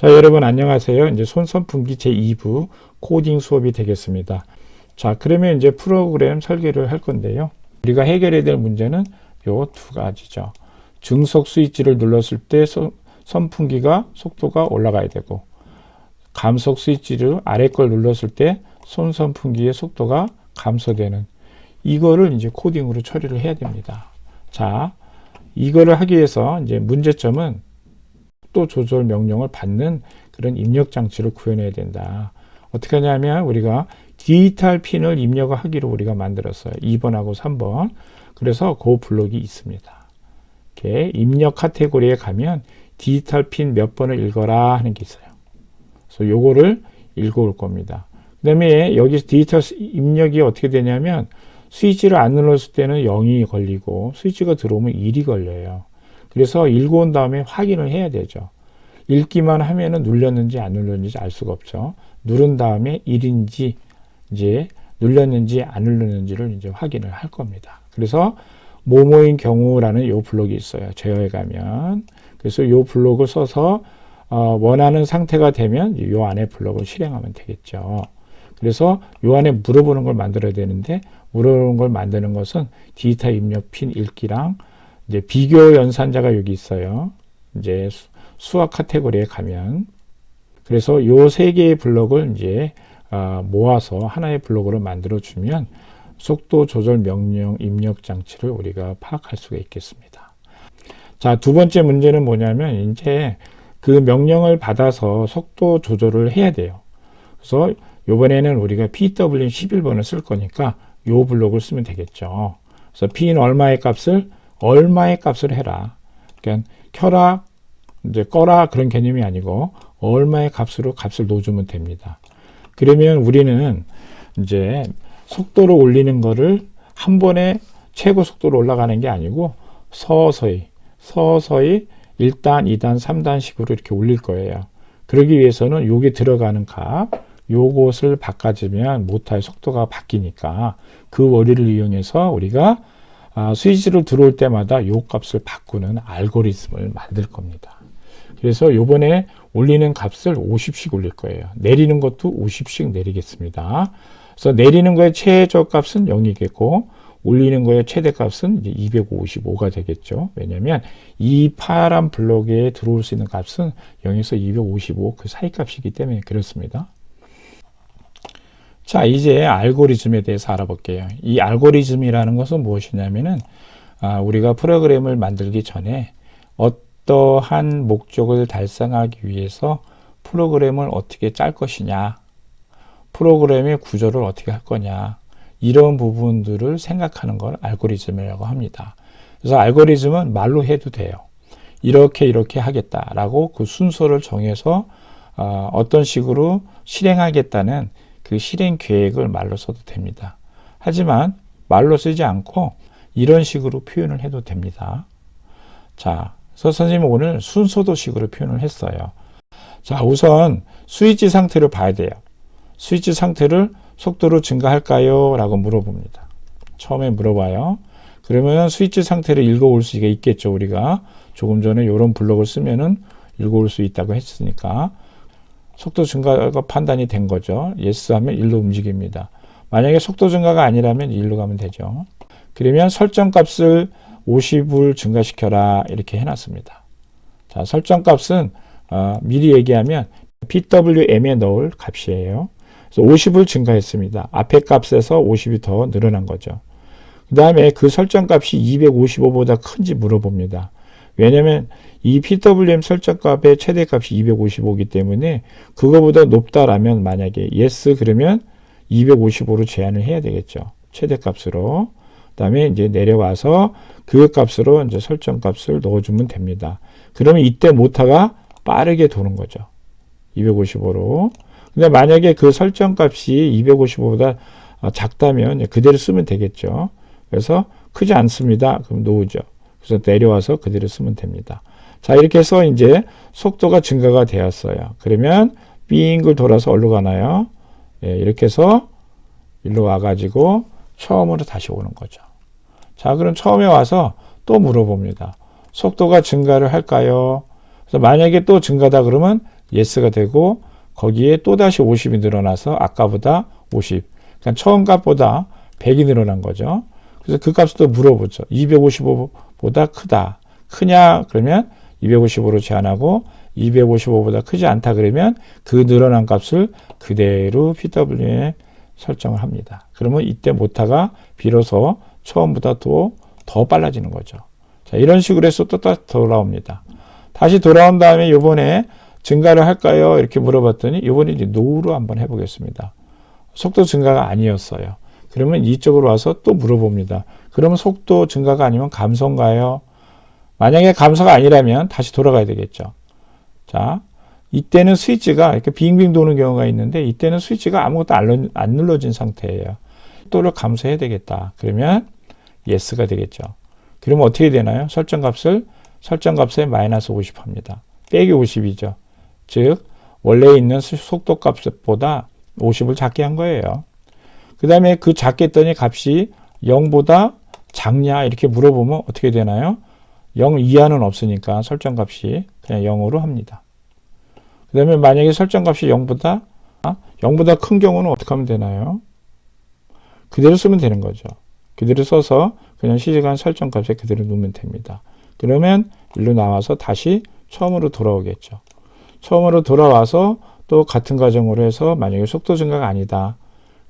자, 여러분 안녕하세요. 이제 손선풍기 제2부 코딩 수업이 되겠습니다. 자, 그러면 이제 프로그램 설계를 할 건데요. 우리가 해결해야 될 문제는 요 두 가지죠. 증속 스위치를 눌렀을 때 선풍기가 속도가 올라가야 되고, 감속 스위치를 아래 걸 눌렀을 때 손선풍기의 속도가 감소되는, 이거를 이제 코딩으로 처리를 해야 됩니다. 자, 이거를 하기 위해서 이제 문제점은 속도 조절 명령을 받는 그런 입력 장치를 구현해야 된다. 어떻게 하냐면 우리가 디지털 핀을 입력하기로 우리가 만들었어요. 2번하고 3번. 그래서 그 블록이 있습니다. 이렇게 입력 카테고리에 가면 디지털 핀 몇 번을 읽어라 하는 게 있어요. 그래서 요거를 읽어올 겁니다. 그 다음에 여기 디지털 입력이 어떻게 되냐면 스위치를 안 눌렀을 때는 0이 걸리고 스위치가 들어오면 1이 걸려요. 그래서 읽어온 다음에 확인을 해야 되죠. 읽기만 하면은 눌렸는지 안 눌렸는지 알 수가 없죠. 누른 다음에 1인지 이제 눌렸는지 안 눌렸는지를 이제 확인을 할 겁니다. 그래서 뭐뭐인 경우라는 요 블록이 있어요. 제어에 가면. 그래서 요 블록을 써서 원하는 상태가 되면 요 안에 블록을 실행하면 되겠죠. 그래서 요 안에 물어보는 걸 만들어야 되는데, 물어보는 걸 만드는 것은 디지털 입력 핀 읽기랑 이제 비교 연산자가 여기 있어요. 이제 수학 카테고리에 가면, 그래서 요 세 개의 블록을 이제 모아서 하나의 블록으로 만들어 주면 속도 조절 명령 입력 장치를 우리가 파악할 수가 있겠습니다. 자, 두 번째 문제는 뭐냐면 이제 그 명령을 받아서 속도 조절을 해야 돼요. 그래서 이번에는 우리가 PWM 11번을 쓸 거니까 요 블록을 쓰면 되겠죠. 그래서 P는 얼마의 값을 해라. 그러니까 켜라, 이제 꺼라 그런 개념이 아니고 얼마의 값으로 값을 넣어주면 됩니다. 그러면 우리는 이제 속도를 올리는 거를 한 번에 최고 속도로 올라가는 게 아니고 서서히 1단, 2단, 3단 식으로 이렇게 올릴 거예요. 그러기 위해서는 여기 들어가는 값, 요것을 바꿔주면 모터의 속도가 바뀌니까 그 원리를 이용해서 우리가 스위치를 들어올 때마다 요 값을 바꾸는 알고리즘을 만들 겁니다. 그래서 요번에 올리는 값을 50씩 올릴 거예요. 내리는 것도 50씩 내리겠습니다. 그래서 내리는 거의 최저 값은 0이겠고 올리는 거의 최대 값은 이제 255가 되겠죠. 왜냐하면 이 파란 블록에 들어올 수 있는 값은 0에서 255 그 사이 값이기 때문에 그렇습니다. 자, 이제 알고리즘에 대해서 알아볼게요. 이 알고리즘이라는 것은 무엇이냐면은 우리가 프로그램을 만들기 전에 어떠한 목적을 달성하기 위해서 프로그램을 어떻게 짤 것이냐, 프로그램의 구조를 어떻게 할 거냐, 이런 부분들을 생각하는 걸 알고리즘이라고 합니다. 그래서 알고리즘은 말로 해도 돼요. 이렇게 하겠다라고 그 순서를 정해서 어떤 식으로 실행하겠다는 그 실행 계획을 말로 써도 됩니다. 하지만 말로 쓰지 않고 이런 식으로 표현을 해도 됩니다. 자, 그래서 선생님은 오늘 순서도식으로 표현을 했어요. 자, 우선 스위치 상태를 봐야 돼요. 스위치 상태를 속도로 증가할까요? 라고 물어봅니다. 처음에 물어봐요. 그러면 스위치 상태를 읽어올 수가 있겠죠. 우리가 조금 전에 이런 블록을 쓰면은 읽어올 수 있다고 했으니까 속도 증가가 판단이 된 거죠. yes 하면 1로 움직입니다. 만약에 속도 증가가 아니라면 1로 가면 되죠. 그러면 설정 값을 50을 증가시켜라 이렇게 해놨습니다. 자, 설정 값은 미리 얘기하면 PWM에 넣을 값이에요. 그래서 50을 증가했습니다. 앞에 값에서 50이 더 늘어난 거죠. 그 다음에 그 설정 값이 255보다 큰지 물어봅니다. 왜냐하면 이 PWM 설정 값의 최대 값이 255이기 때문에 그거보다 높다라면 만약에 yes 그러면 255로 제한을 해야 되겠죠. 최대 값으로. 그 다음에 이제 내려와서 그 값으로 이제 설정 값을 넣어주면 됩니다. 그러면 이때 모터가 빠르게 도는 거죠. 255로. 근데 만약에 그 설정 값이 255보다 작다면 그대로 쓰면 되겠죠. 그래서 크지 않습니다. 그럼 놓으죠. 그래서 내려와서 그대로 쓰면 됩니다. 자, 이렇게 해서 이제 속도가 증가가 되었어요. 그러면 빙글 돌아서 어디로 가나요? 예, 이렇게 해서 일로 와가지고 처음으로 다시 오는 거죠. 자, 그럼 처음에 와서 또 물어봅니다. 속도가 증가를 할까요? 그래서 만약에 또 증가다 그러면 yes가 되고 거기에 또다시 50이 늘어나서 아까보다 50. 그러니까 처음 값보다 100이 늘어난 거죠. 그래서 그 값을 또 물어보죠. 255보다 크다. 크냐? 그러면 255로 제한하고 255보다 크지 않다 그러면 그 늘어난 값을 그대로 PW에 설정을 합니다. 그러면 이때 모타가 비로소 처음보다 또 더 빨라지는 거죠. 자, 이런 식으로 해서 또 다시 돌아옵니다. 다시 돌아온 다음에 요번에 증가를 할까요? 이렇게 물어봤더니 요번에 이제 노로 한번 해보겠습니다. 속도 증가가 아니었어요. 그러면 이쪽으로 와서 또 물어봅니다. 그러면 속도 증가가 아니면 감소인가요? 만약에 감소가 아니라면 다시 돌아가야 되겠죠. 자, 이때는 스위치가 이렇게 빙빙 도는 경우가 있는데 이때는 스위치가 아무것도 안 눌러진 상태예요. 속도를 감소해야 되겠다. 그러면 yes가 되겠죠. 그러면 어떻게 되나요? 설정값에 마이너스 50 합니다. 빼기 50이죠. 즉 원래 있는 속도 값보다 50을 작게 한 거예요. 그 다음에 그 작게 했더니 값이 0보다 작냐 이렇게 물어보면 어떻게 되나요? 0 이하는 없으니까 설정값이 그냥 0으로 합니다. 그 다음에 만약에 설정값이 0보다 큰 경우는 어떻게 하면 되나요? 그대로 쓰면 되는 거죠. 그대로 써서 그냥 시제간 설정값에 그대로 놓으면 됩니다. 그러면 일로 나와서 다시 처음으로 돌아오겠죠. 처음으로 돌아와서 또 같은 과정으로 해서 만약에 속도 증가가 아니다.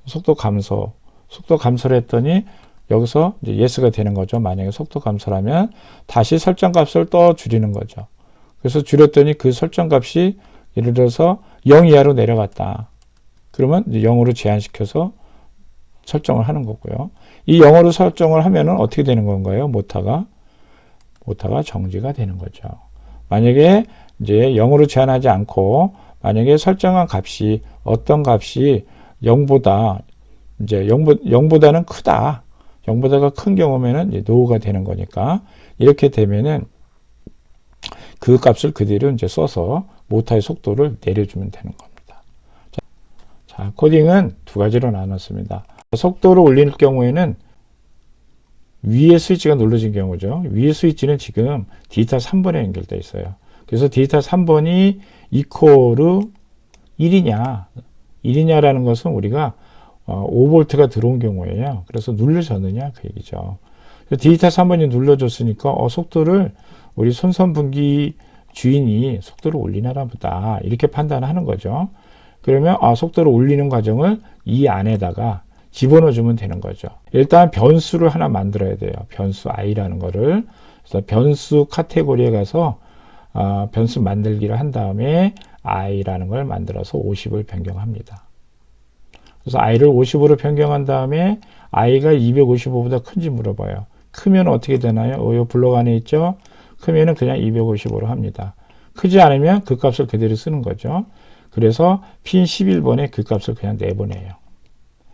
속도 감소를 했더니 여기서 이제 yes가 되는 거죠. 만약에 속도 감소라면 다시 설정값을 또 줄이는 거죠. 그래서 줄였더니 그 설정값이 예를 들어서 0 이하로 내려갔다. 그러면 이제 0으로 제한시켜서 설정을 하는 거고요. 이 0으로 설정을 하면은 어떻게 되는 건가요? 모타가 정지가 되는 거죠. 만약에 이제 0으로 제한하지 않고 만약에 설정한 값이 어떤 값이 0보다 이제 0보다는 크다. 0보다가 큰 경우면은 이제 노가 되는 거니까 이렇게 되면은 그 값을 그대로 이제 써서 모타의 속도를 내려주면 되는 겁니다. 자, 코딩은 두 가지로 나눴습니다. 속도를 올릴 경우에는 위에 스위치가 눌러진 경우죠. 위에 스위치는 지금 디지털 3번에 연결되어 있어요. 그래서 디지털 3번이 이퀄 1이냐라는 것은 우리가 5V가 들어온 경우에요. 그래서 눌러졌느냐 그 얘기죠. 디지털 3번이 눌러졌으니까 속도를 우리 손선분기 주인이 속도를 올리나 보다 이렇게 판단하는 거죠. 그러면 속도를 올리는 과정을 이 안에다가 집어넣어 주면 되는 거죠. 일단 변수를 하나 만들어야 돼요. 변수 i라는 거를. 그래서 변수 카테고리에 가서 변수 만들기를 한 다음에 i라는 걸 만들어서 50을 변경합니다. 그래서 i를 50으로 변경한 다음에 i가 255보다 큰지 물어봐요. 크면 어떻게 되나요? 이 블록 안에 있죠? 크면은 그냥 255로 합니다. 크지 않으면 그 값을 그대로 쓰는 거죠. 그래서 핀 11번에 그 값을 그냥 내보내요.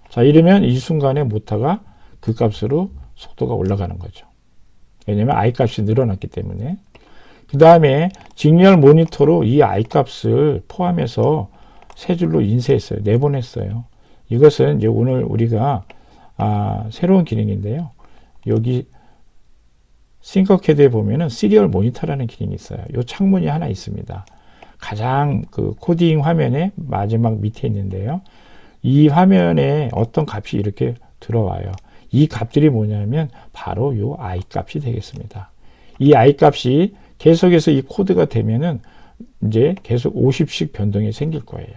자, 이러면 이 순간에 모타가 그 값으로 속도가 올라가는 거죠. 왜냐면 i 값이 늘어났기 때문에. 그 다음에 직렬 모니터로 이 i 값을 포함해서 세 줄로 인쇄했어요. 내보냈어요. 이것은 이제 오늘 우리가 새로운 기능인데요. 여기 싱커캐드에 보면은 시리얼 모니터라는 기능이 있어요. 이 창문이 하나 있습니다. 가장 그 코딩 화면의 마지막 밑에 있는데요. 이 화면에 어떤 값이 이렇게 들어와요. 이 값들이 뭐냐면 바로 요 i 값이 되겠습니다. 이 i 값이 계속해서 이 코드가 되면은 이제 계속 50씩 변동이 생길 거예요.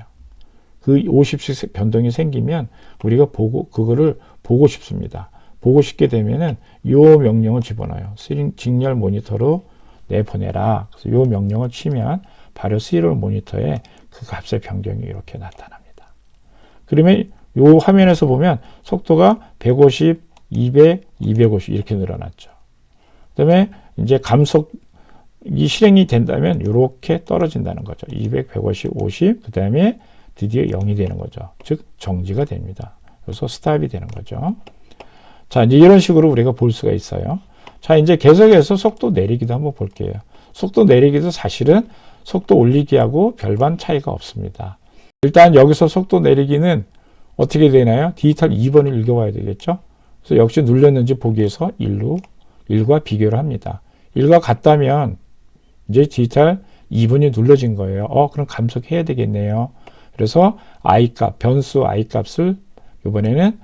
그 50씩 변동이 생기면 우리가 그거를 보고 싶습니다. 보고 싶게 되면은 요 명령을 집어넣어요. 직렬 모니터로 내보내라. 그래서 요 명령을 치면 바로 시리얼 모니터에 그 값의 변경이 이렇게 나타납니다. 그러면 요 화면에서 보면 속도가 150, 200, 250 이렇게 늘어났죠. 그 다음에 이제 감속이 실행이 된다면 이렇게 떨어진다는 거죠. 200, 150, 50, 그 다음에 드디어 0이 되는 거죠. 즉 정지가 됩니다. 그래서 스탑이 되는 거죠. 자, 이제 이런 식으로 우리가 볼 수가 있어요. 자, 이제 계속해서 속도 내리기도 한번 볼게요. 속도 내리기도 사실은 속도 올리기하고 별반 차이가 없습니다. 일단 여기서 속도 내리기는 어떻게 되나요? 디지털 2번을 읽어봐야 되겠죠? 그래서 역시 눌렸는지 보기 위해서 1과 비교를 합니다. 1과 같다면 이제 디지털 2분이 눌러진 거예요. 그럼 감속해야 되겠네요. 그래서 I 값, 변수 I 값을 이번에는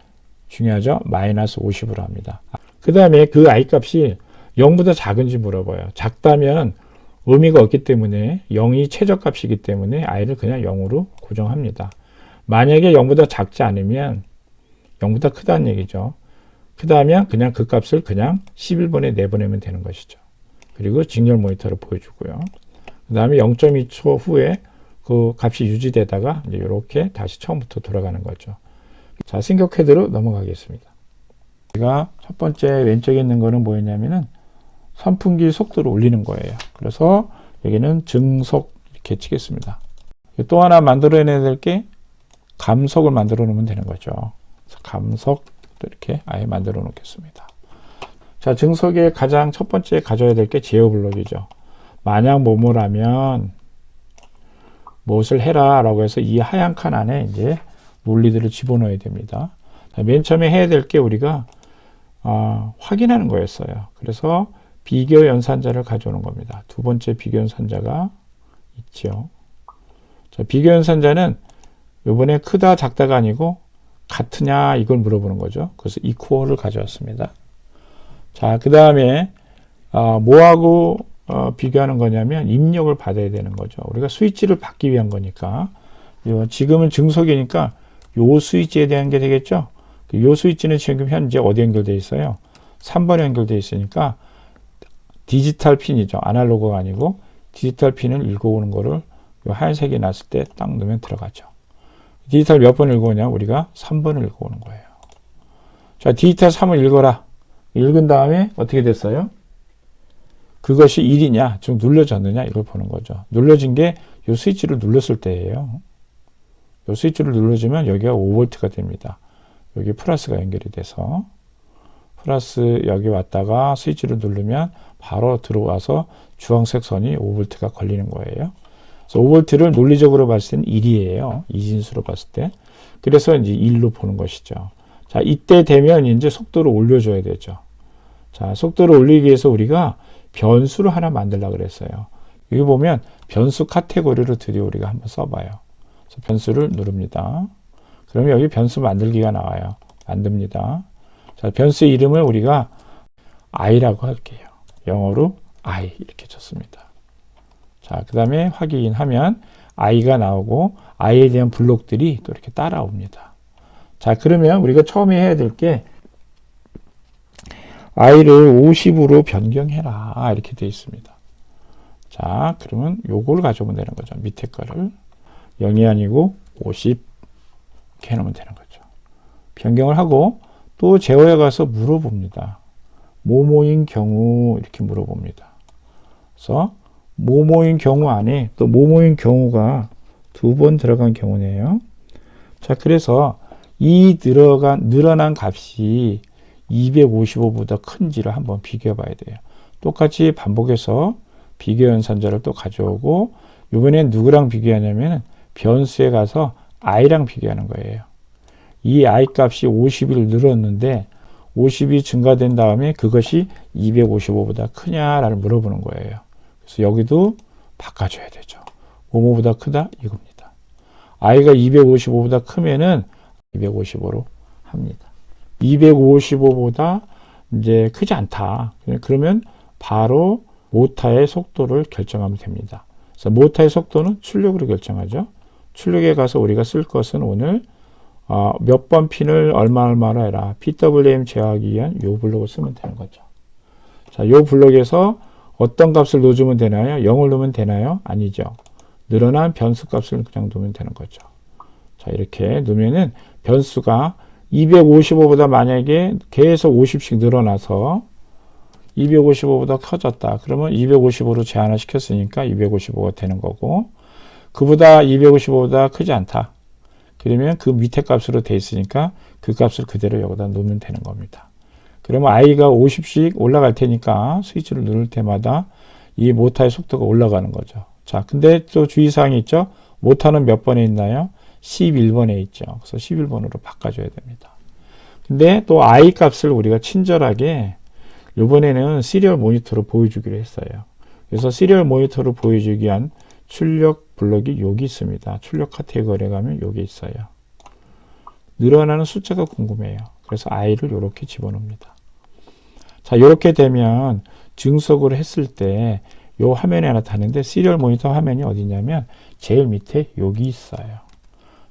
중요하죠. 마이너스 50으로 합니다. 그 다음에 그 I 값이 0보다 작은지 물어봐요. 작다면 의미가 없기 때문에 0이 최저값이기 때문에 I를 그냥 0으로 고정합니다. 만약에 0보다 작지 않으면 0보다 크다는 얘기죠. 크다면 그냥 그 값을 그냥 11번에 내보내면 되는 것이죠. 그리고 직렬 모니터를 보여주고요. 그 다음에 0.2초 후에 그 값이 유지되다가 이제 이렇게 다시 처음부터 돌아가는 거죠. 자, 승격 헤드로 넘어가겠습니다. 제가 첫 번째 왼쪽에 있는 거는 뭐였냐면은 선풍기 속도를 올리는 거예요. 그래서 여기는 증속 이렇게 치겠습니다. 또 하나 만들어내야 될 게 감속을 만들어 놓으면 되는 거죠. 그래서 감속 이렇게 아예 만들어 놓겠습니다. 자, 증속의 가장 첫 번째 가져야 될 게 제어 블록이죠. 만약 뭐뭐라면 무엇을 해라 라고 해서 이 하얀 칸 안에 이제 논리들을 집어넣어야 됩니다. 자, 맨 처음에 해야 될 게 우리가 확인하는 거였어요. 그래서 비교 연산자를 가져오는 겁니다. 두 번째 비교 연산자가 있죠. 자, 비교 연산자는 이번에 크다 작다가 아니고 같으냐 이걸 물어보는 거죠. 그래서 equal을 가져왔습니다. 자, 그 다음에 뭐하고 비교하는 거냐면 입력을 받아야 되는 거죠. 우리가 스위치를 받기 위한 거니까 지금은 증속이니까 요 스위치에 대한 게 되겠죠. 요 스위치는 지금 현재 어디 연결되어 있어요? 3번에 연결되어 있으니까 디지털 핀이죠. 아날로그가 아니고 디지털 핀을 읽어오는 거를 요 하얀색이 났을 때 딱 넣으면 들어가죠. 디지털 몇 번 읽어오냐? 우리가 3번을 읽어오는 거예요. 자, 디지털 3을 읽어라. 읽은 다음에 어떻게 됐어요? 그것이 1이냐, 즉 눌러졌느냐 이걸 보는 거죠. 눌러진 게 요 스위치를 눌렀을 때예요. 요 스위치를 눌러주면 여기가 5V가 됩니다. 여기 플러스가 연결이 돼서 플러스 여기 왔다가 스위치를 누르면 바로 들어와서 주황색 선이 5V가 걸리는 거예요. 그래서 5V를 논리적으로 봤을 때는 1이에요. 이진수로 봤을 때. 그래서 이제 1로 보는 것이죠. 자, 이때 되면 이제 속도를 올려줘야 되죠. 자, 속도를 올리기 위해서 우리가 변수를 하나 만들려고 그랬어요. 여기 보면 변수 카테고리를 드디어 우리가 한번 써봐요. 그래서 변수를 누릅니다. 그러면 여기 변수 만들기가 나와요. 만듭니다. 자, 변수 이름을 우리가 i라고 할게요. 영어로 i 이렇게 쳤습니다. 자, 그 다음에 확인하면 i가 나오고 i에 대한 블록들이 또 이렇게 따라옵니다. 자, 그러면 우리가 처음에 해야 될 게 i를 50으로 변경해라 이렇게 되어 있습니다. 자, 그러면 요걸 가져오면 되는 거죠. 밑에 거를 0이 아니고 50 이렇게 해놓으면 되는 거죠. 변경을 하고 또 제어에 가서 물어봅니다. 뭐뭐인 경우 이렇게 물어봅니다. 그래서 뭐뭐인 경우 안에 또 뭐뭐인 경우가 두 번 들어간 경우네요. 자, 그래서 이 늘어난 값이 255보다 큰지를 한번 비교해 봐야 돼요. 똑같이 반복해서 비교 연산자를 또 가져오고 이번엔 누구랑 비교하냐면 변수에 가서 i랑 비교하는 거예요. 이 i 값이 50을 늘었는데 50이 증가된 다음에 그것이 255보다 크냐라를 물어보는 거예요. 그래서 여기도 바꿔줘야 되죠. 뭐뭐보다 크다? 이겁니다. i가 255보다 크면은 255로 합니다. 255보다 이제 크지 않다. 그러면 바로 모타의 속도를 결정하면 됩니다. 그래서 모타의 속도는 출력으로 결정하죠. 출력에 가서 우리가 쓸 것은 오늘 몇 번 핀을 얼마로 해라. PWM 제어하기 위한 요 블록을 쓰면 되는 거죠. 자, 요 블록에서 어떤 값을 넣어주면 되나요? 0을 넣으면 되나요? 아니죠. 늘어난 변수 값을 그냥 넣으면 되는 거죠. 자, 이렇게 넣으면은 변수가 255보다 만약에 계속 50씩 늘어나서 255보다 커졌다. 그러면 255로 제한을 시켰으니까 255가 되는 거고, 그보다 255보다 크지 않다. 그러면 그 밑에 값으로 돼 있으니까 그 값을 그대로 여기다 놓으면 되는 겁니다. 그러면 i가 50씩 올라갈 테니까 스위치를 누를 때마다 이 모타의 속도가 올라가는 거죠. 자, 근데 또 주의사항이 있죠. 모타는 몇 번에 있나요? 11번에 있죠. 그래서 11번으로 바꿔줘야 됩니다. 근데 또 i 값을 우리가 친절하게 이번에는 시리얼 모니터로 보여주기로 했어요. 그래서 시리얼 모니터를 보여주기 위한 출력 블럭이 여기 있습니다. 출력 카테고리에 가면 여기 있어요. 늘어나는 숫자가 궁금해요. 그래서 i를 이렇게 집어넣습니다. 자, 이렇게 되면 증석을 했을 때 이 화면에 나타나는데 시리얼 모니터 화면이 어디냐면 제일 밑에 여기 있어요.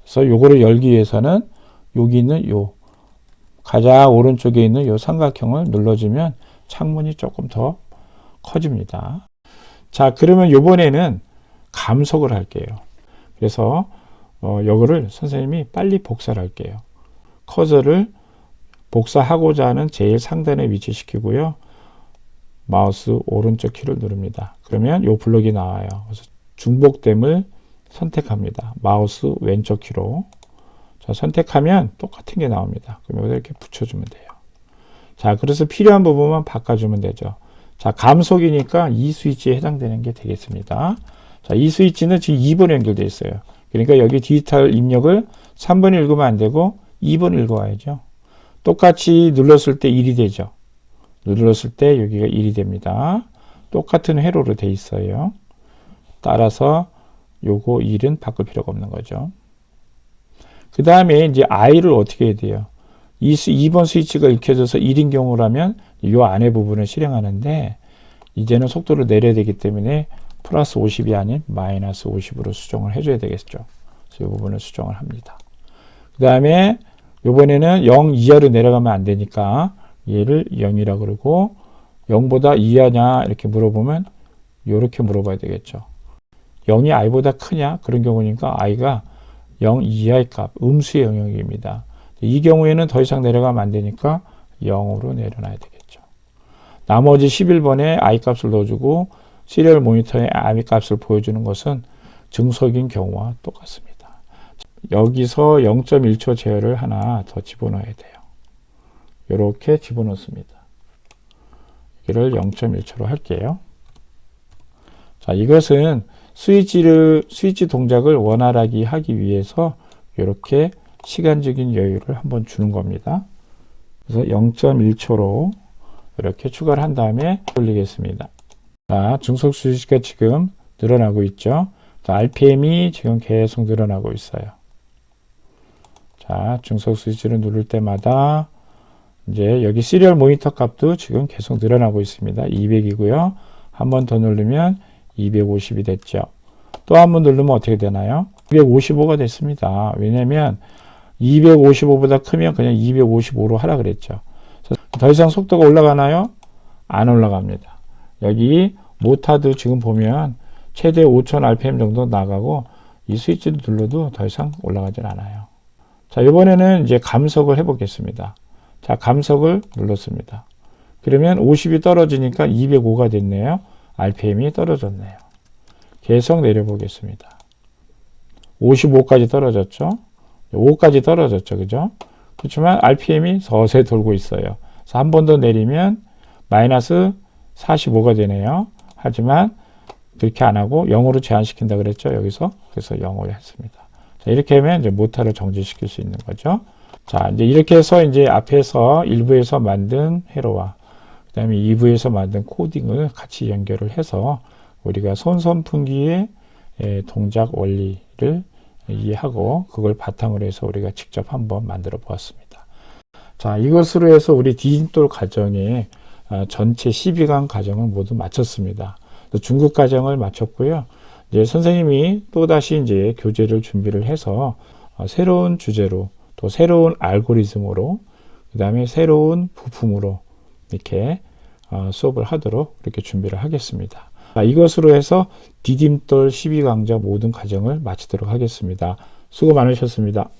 그래서 요거를 열기 위해서는 여기 있는 요 가장 오른쪽에 있는 요 삼각형을 눌러주면 창문이 조금 더 커집니다. 자, 그러면 요번에는 감속을 할게요. 그래서 요거를 선생님이 빨리 복사를 할게요. 커서를 복사하고자 하는 제일 상단에 위치시키고요. 마우스 오른쪽 키를 누릅니다. 그러면 요 블록이 나와요. 그래서 중복됨을 선택합니다. 마우스 왼쪽 키로. 자, 선택하면 똑같은 게 나옵니다. 그럼 여기다 이렇게 붙여주면 돼요. 자, 그래서 필요한 부분만 바꿔주면 되죠. 자, 감속이니까 이 스위치에 해당되는 게 되겠습니다. 자, 이 스위치는 지금 2번 연결되어 있어요. 그러니까 여기 디지털 입력을 3번 읽으면 안 되고 2번 읽어와야죠. 똑같이 눌렀을 때 1이 되죠. 눌렀을 때 여기가 1이 됩니다. 똑같은 회로로 돼 있어요. 따라서 요거 1은 바꿀 필요가 없는 거죠. 그 다음에 이제 I를 어떻게 해야 돼요? 2번 스위치가 읽혀져서 1인 경우라면 이 안에 부분을 실행하는데 이제는 속도를 내려야 되기 때문에 플러스 50이 아닌 마이너스 50으로 수정을 해줘야 되겠죠. 그래서 이 부분을 수정을 합니다. 그 다음에 이번에는 0 이하로 내려가면 안 되니까 얘를 0이라 그러고 0보다 이하냐 이렇게 물어보면 이렇게 물어봐야 되겠죠. 0이 i보다 크냐? 그런 경우니까 i가 0 이하의 값, 음수의 영역입니다. 이 경우에는 더 이상 내려가면 안 되니까 0으로 내려놔야 되겠죠. 나머지 11번에 i 값을 넣어주고 시리얼 모니터에 i 값을 보여주는 것은 증석인 경우와 똑같습니다. 여기서 0.1초 제어를 하나 더 집어넣어야 돼요. 이렇게 집어넣습니다. 여기를 0.1초로 할게요. 자, 이것은 스위치 동작을 원활하게 하기 위해서 이렇게 시간적인 여유를 한번 주는 겁니다. 그래서 0.1초로 이렇게 추가를 한 다음에 돌리겠습니다. 자, 증석 스위치가 지금 늘어나고 있죠. 자, RPM이 지금 계속 늘어나고 있어요. 자, 증석 스위치를 누를 때마다 이제 여기 시리얼 모니터 값도 지금 계속 늘어나고 있습니다. 200이고요. 한 번 더 누르면 250이 됐죠. 또 한 번 누르면 어떻게 되나요? 255가 됐습니다. 왜냐면 255보다 크면 그냥 255로 하라 그랬죠. 더 이상 속도가 올라가나요? 안 올라갑니다. 여기 모타도 지금 보면 최대 5000rpm 정도 나가고 이 스위치를 눌러도 더 이상 올라가진 않아요. 자, 이번에는 이제 감속을 해 보겠습니다. 자, 감속을 눌렀습니다. 그러면 50이 떨어지니까 205가 됐네요. RPM이 떨어졌네요. 계속 내려보겠습니다. 55까지 떨어졌죠. 5까지 떨어졌죠. 그죠? 그렇지만 RPM이 서서히 돌고 있어요. 그래서 한 번 더 내리면 마이너스 45가 되네요. 하지만 그렇게 안 하고 0으로 제한시킨다 그랬죠. 여기서. 그래서 0으로 했습니다. 자, 이렇게 하면 이제 모터를 정지시킬 수 있는 거죠. 자, 이제 이렇게 해서 이제 앞에서 1부에서 만든 회로와 그 다음에 2부에서 만든 코딩을 같이 연결을 해서 우리가 손선풍기의 동작 원리를 이해하고 그걸 바탕으로 해서 우리가 직접 한번 만들어 보았습니다. 자, 이것으로 해서 우리 디딤돌 과정의 전체 12강 과정을 모두 마쳤습니다. 또 중급 과정을 마쳤고요. 이제 선생님이 또다시 이제 교재를 준비를 해서 새로운 주제로 또 새로운 알고리즘으로 그 다음에 새로운 부품으로 이렇게 수업을 하도록 이렇게 준비를 하겠습니다. 자, 이것으로 해서 디딤돌 12강좌 모든 과정을 마치도록 하겠습니다. 수고 많으셨습니다.